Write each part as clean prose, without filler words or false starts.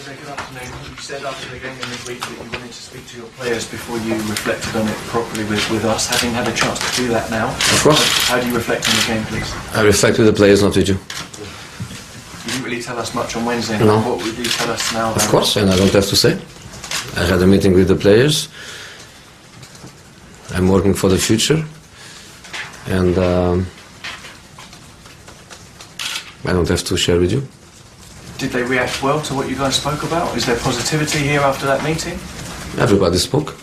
Good afternoon. You said after the game in midweek that you wanted to speak to your players before you reflected on it properly with us. Having had a chance to do that now, of course. How do you reflect on the game, please? I reflect with the players, not with you. You didn't really tell us much on Wednesday. No. What would you tell us now? Of course, and I don't have to say. I had a meeting with the players. I'm working for the future, and I don't have to share with you. Did they react well to what you guys spoke about? Is there positivity here after that meeting? Everybody spoke,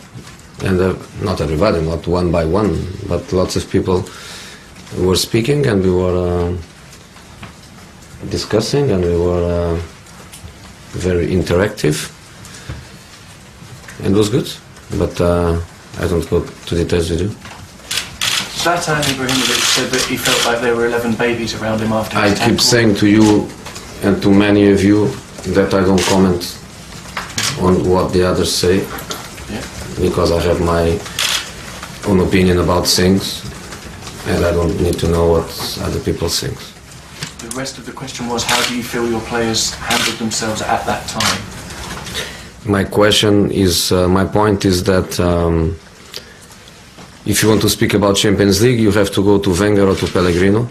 and not everybody, not one by one, but lots of people were speaking, and we were discussing, and we were very interactive, and it was good, but I don't go to details with you. Zlatan Ibrahimovic said that he felt like there were 11 babies around him after his I keep tackle. saying to you and to many of you that I don't comment on what the others say, because I have my own opinion about things, and I don't need to know what other people think. The rest of the question was, how do you feel your players handled themselves at that time? My question is, my point is that if you want to speak about Champions League, you have to go to Wenger or to Pellegrino,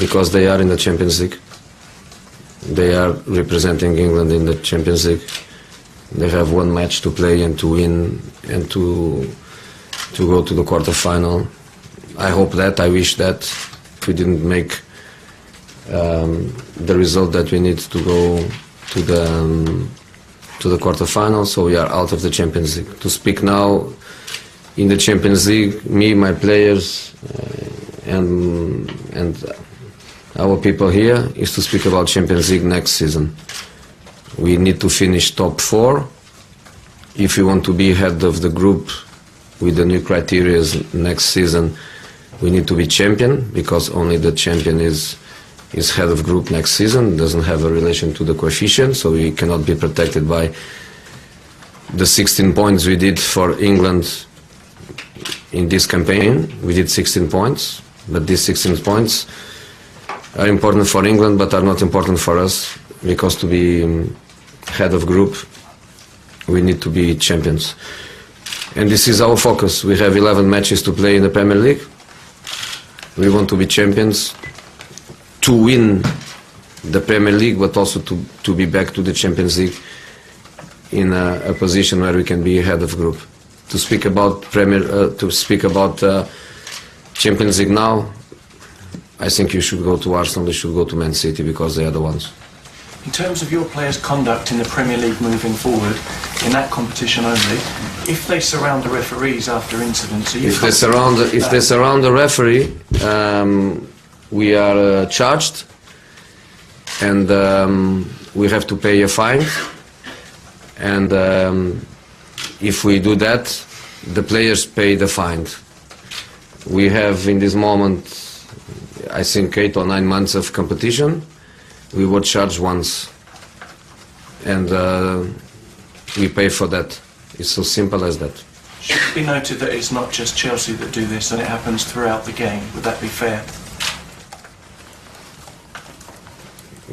because they are in the Champions League. They are representing England in the Champions League. They have one match to play and to win and to go to the quarterfinal. I hope that, I wish that. If we didn't make the result that we need to go to the quarterfinal, so we are out of the Champions League. To speak now in the Champions League, me, my players, and our people here, is to speak about Champions League next season. We need to finish top 4 if we want to be head of the group with the new criteria next season. We need to be champion, because only the champion is head of group next season. It doesn't have a relation to the coefficient, so we cannot be protected by the 16 points we did for England in this campaign. We did 16 points, but these 16 points are important for England, but are not important for us, because to be head of group, we need to be champions. And this is our focus. We have 11 matches to play in the Premier League. We want to be champions, to win the Premier League, but also to be back to the Champions League in a position where we can be head of group. To speak about Champions League now, I think you should go to Arsenal, you should go to Man City, because they are the ones. In terms of your players' conduct in the Premier League moving forward, in that competition only, if they surround the referees after incidents, if they surround the referee, we are charged, and we have to pay a fine. And if we do that, the players pay the fine. We have in this moment, I think, 8 or 9 months of competition. We were charged once, and we pay for that. It's so simple as that. Should it be noted that it's not just Chelsea that do this, and it happens throughout the game? Would that be fair?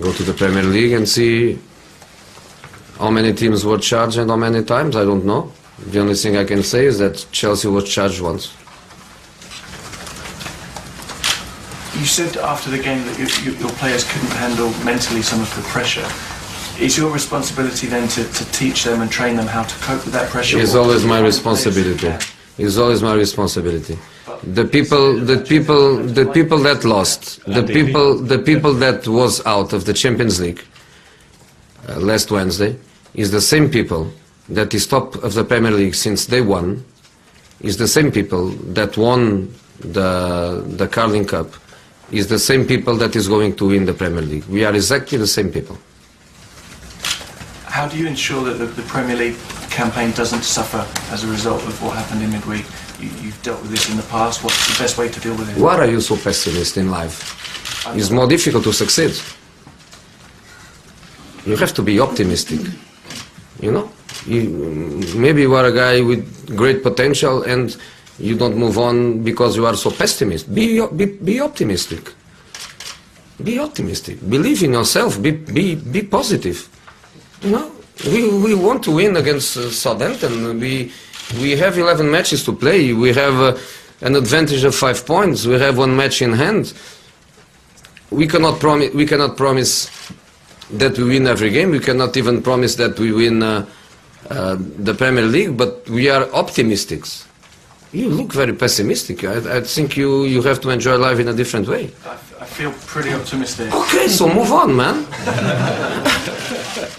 Go to the Premier League and see how many teams were charged and how many times. I don't know. The only thing I can say is that Chelsea was charged once. You said after the game that your players couldn't handle mentally some of the pressure. Is your responsibility then to teach them and train them how to cope with that pressure? It's always my responsibility. It's always my responsibility. The people that lost, the people that was out of the Champions League last Wednesday, is the same people that is top of the Premier League since day one, is the same people that won the Carling Cup, is the same people that is going to win the Premier League. We are exactly the same people. How do you ensure that the Premier League campaign doesn't suffer as a result of what happened in midweek? You've dealt with this in the past. What's the best way to deal with it? Why are you so pessimist in life? It's more difficult to succeed. You have to be optimistic. You know? Maybe you are a guy with great potential and you don't move on because you are so pessimist. Be optimistic. Be optimistic. Believe in yourself. Be positive. You know? We want to win against Southampton. We have 11 matches to play. We have an advantage of 5 points. We have one match in hand. We cannot promise that we win every game. We cannot even promise that we win the Premier League. But we are optimists. You look very pessimistic. I think you have to enjoy life in a different way. I feel pretty optimistic. Okay, so move on, man.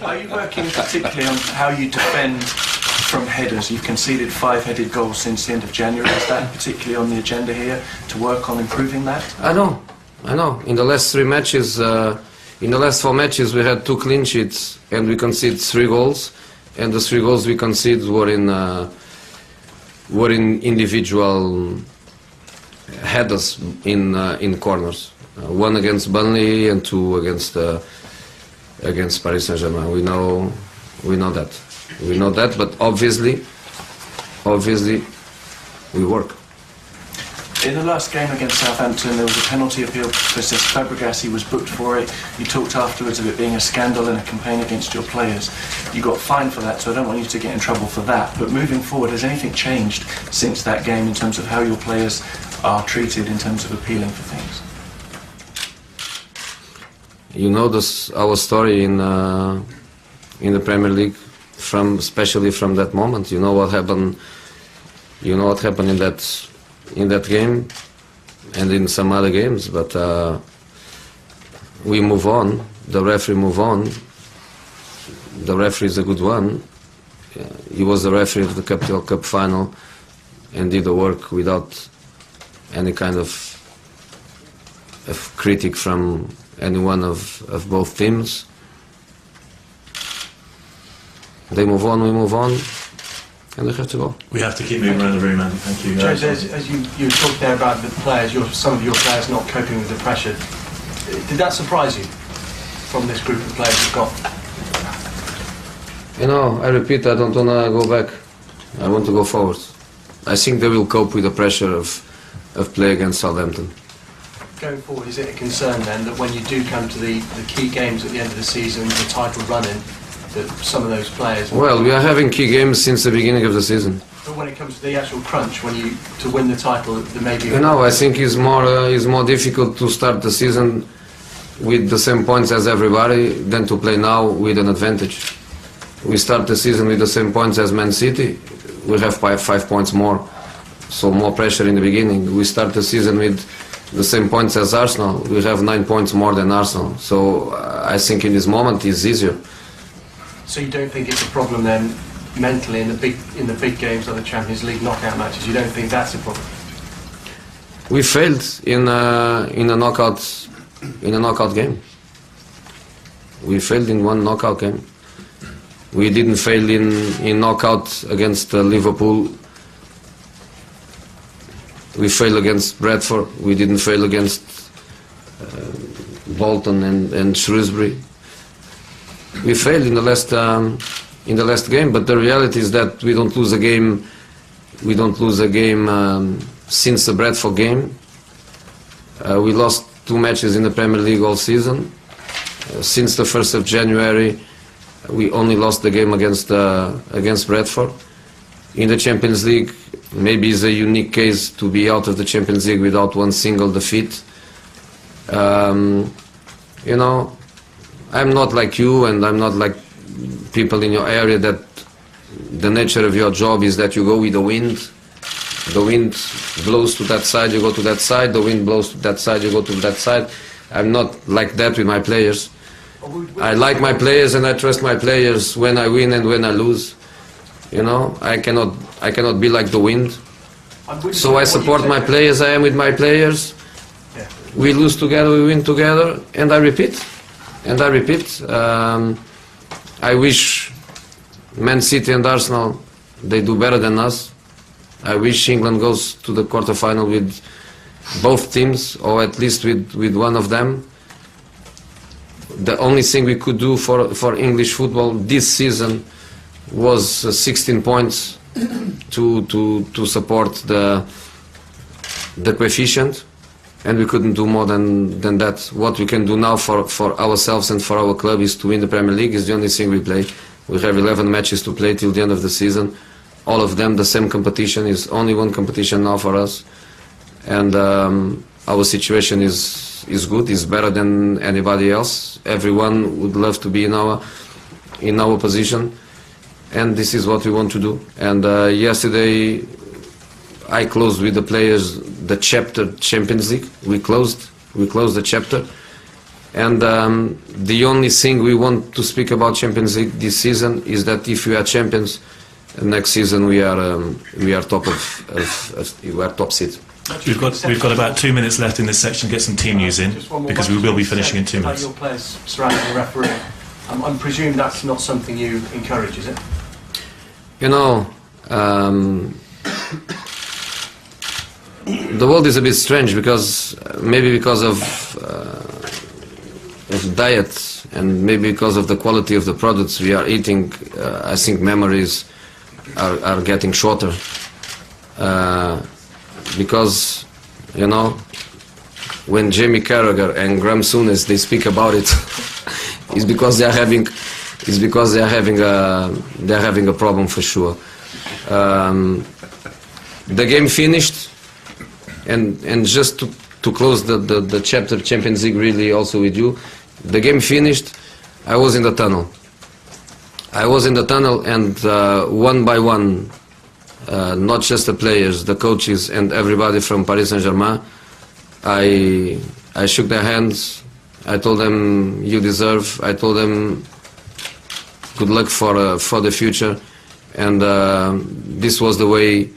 Are you working particularly on how you defend from headers? You've conceded 5 headed goals since the end of January. Is that particularly on the agenda here, to work on improving that? I know. In the last 3 matches, in the last 4 matches, we had 2 clean sheets and we conceded 3 goals. And the 3 goals we conceded were in individual headers in corners. 1 against Burnley and 2 against Paris Saint-Germain. We know that, but obviously, we work. In the last game against Southampton, there was a penalty appeal process. Fabregas, he was booked for it. You talked afterwards of it being a scandal and a campaign against your players. You got fined for that, so I don't want you to get in trouble for that. But moving forward, has anything changed since that game in terms of how your players are treated in terms of appealing for things? You know our story in the Premier League, especially from that moment. You know what happened. You know what happened in that game and in some other games. But we move on. The referee move on. The referee is a good one. He was the referee of the Capital Cup final and did the work without any kind of critic from any one of both teams. They move on, we move on, and we have to go. We have to keep moving around the room, Andy. Thank you. Jose, as you talked there about the players, some of your players not coping with the pressure, did that surprise you from this group of players you've got? You know, I repeat, I don't want to go back. I want to go forward. I think they will cope with the pressure of play against Southampton. Going forward, is it a concern then that when you do come to the key games at the end of the season, the title running, that some of those players... Well, we are having key games since the beginning of the season. But when it comes to the actual crunch, to win the title, there may be... You know, I think it's more difficult to start the season with the same points as everybody than to play now with an advantage. We start the season with the same points as Man City. We have 5 points more, so more pressure in the beginning. We start the season with the same points as Arsenal. We have 9 points more than Arsenal. So I think in this moment it's easier. So you don't think it's a problem then, mentally, in the big games like the Champions League knockout matches? You don't think that's a problem? We failed in a knockout game. We failed in one knockout game. We didn't fail in knockout against Liverpool. We failed against Bradford. We didn't fail against Bolton and Shrewsbury. We failed in the last game, but the reality is that we don't lose a game. We don't lose a game since the Bradford game. We lost 2 matches in the Premier League all season. Since the 1st of January, we only lost the game against Bradford. In the Champions League, maybe it's a unique case to be out of the Champions League without one single defeat. You know, I'm not like you, and I'm not like people in your area that the nature of your job is that you go with the wind. The wind blows to that side, you go to that side. The wind blows to that side, you go to that side. I'm not like that with my players. I like my players and I trust my players when I win and when I lose. You know, I cannot be like the wind. So I support my players, I am with my players. We lose together, we win together, and I repeat. I wish Man City and Arsenal, they do better than us. I wish England goes to the quarter-final with both teams, or at least with one of them. The only thing we could do for English football this season was 16 points to support the coefficient, and we couldn't do more than that. What we can do now for ourselves and for our club is to win the Premier League. Is the only thing we play. We have 11 matches to play till the end of the season. All of them the same competition. Is only one competition now for us, and our situation is good. Is better than anybody else. Everyone would love to be in our position, and this is what we want to do. And yesterday, I closed with the players the chapter Champions League. We closed the chapter. And the only thing we want to speak about Champions League this season is that if we are champions, next season we are top seed. We've got about 2 minutes left in this section. Get some team news in, because we will be finishing in 2 minutes. Your players surrounding the referee. I presume that's not something you encourage, is it? You know, the world is a bit strange because maybe because of diet and maybe because of the quality of the products we are eating, I think memories are getting shorter. Because, you know, when Jamie Carragher and Graham Souness they speak about it, it's because they are having a problem for sure. The game finished, and just to close the chapter Champions League really also with you. The game finished, I was in the tunnel. And one by one, not just the players, the coaches and everybody from Paris Saint-Germain, I shook their hands. I told them, you deserve. I told them, good luck for the future. And this was the way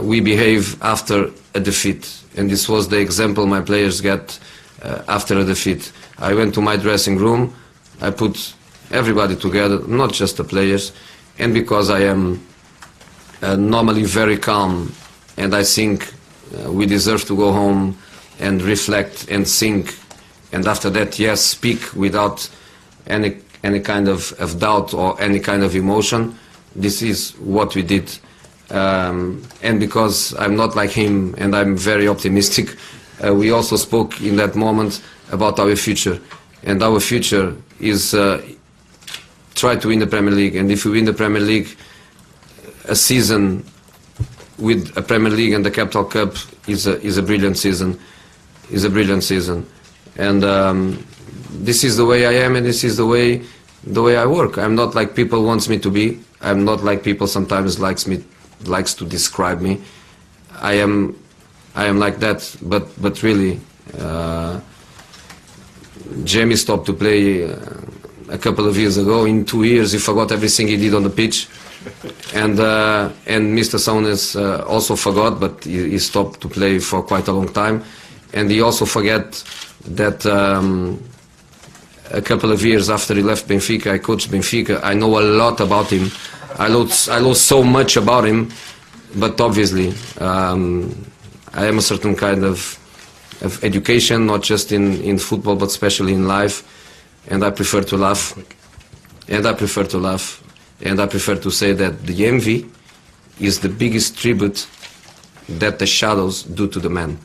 we behave after a defeat. And this was the example my players get after a defeat. I went to my dressing room, I put everybody together, not just the players, and because I am normally very calm, and I think we deserve to go home and reflect and think, and after that, yes, speak without any kind of doubt or any kind of emotion. This is what we did. And because I'm not like him and I'm very optimistic, we also spoke in that moment about our future. And our future is try to win the Premier League. And if we win the Premier League, a season with a Premier League and the Capital Cup is a brilliant season. And this is the way I am, and this is the way I work. I'm not like people wants me to be. I'm not like people sometimes likes to describe me. I am like that, but really, Jamie stopped to play a couple of years ago. In 2 years, he forgot everything he did on the pitch, and Mr. Souness also forgot, but he stopped to play for quite a long time, and he also forget that a couple of years after he left Benfica, I coached Benfica. I know a lot about him. I know so much about him, but obviously I am a certain kind of education, not just in football, but especially in life, and I prefer to laugh, and I prefer to say that the envy is the biggest tribute that the shadows do to the man.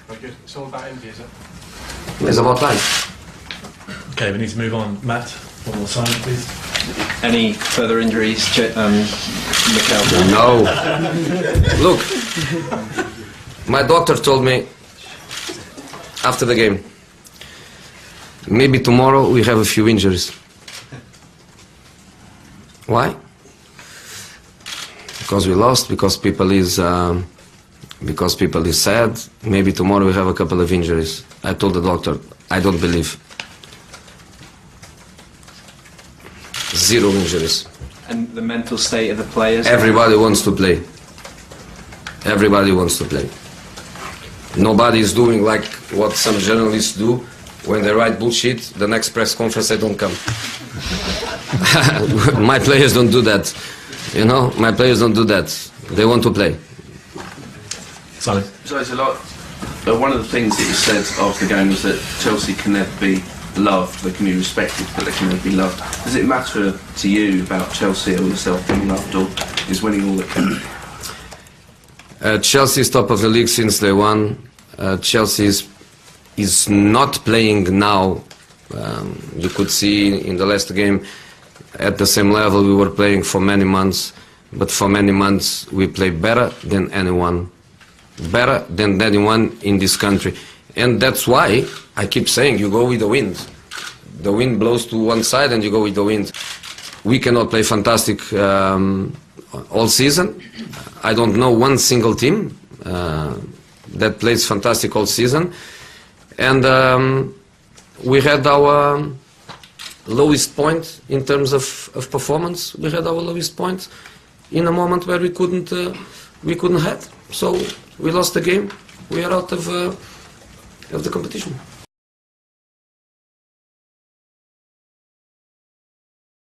Very good. It's all about envy, is it? It's about time. Okay, we need to move on. Matt, one more time, please. Any further injuries, Mikel? No. Look, my doctor told me after the game, maybe tomorrow we have a few injuries. Why? Because we lost, because people is sad. Maybe tomorrow we have a couple of injuries. I told the doctor, I don't believe. 0 injuries. And the mental state of the players? Everybody wants to play. Everybody wants to play. Nobody is doing like what some journalists do when they write bullshit. The next press conference they don't come. My players don't do that. You know, my players don't do that. They want to play. Sally. So it's a lot. One of the things that you said after the game was that Chelsea can never be loved, they can be respected, but they can never be loved. Does it matter to you about Chelsea or yourself being loved, or is winning all that counts? Chelsea is top of the league since day one. Chelsea is not playing now You could see in the last game, at the same level we were playing for many months, but for many months we played better than anyone in this country. And that's why I keep saying you go with the wind. The wind blows to one side and you go with the wind. We cannot play fantastic all season. I don't know one single team that plays fantastic all season. And we had our lowest point in terms of performance. We had our lowest point in a moment where we couldn't head. So we lost the game. We are out of the competition.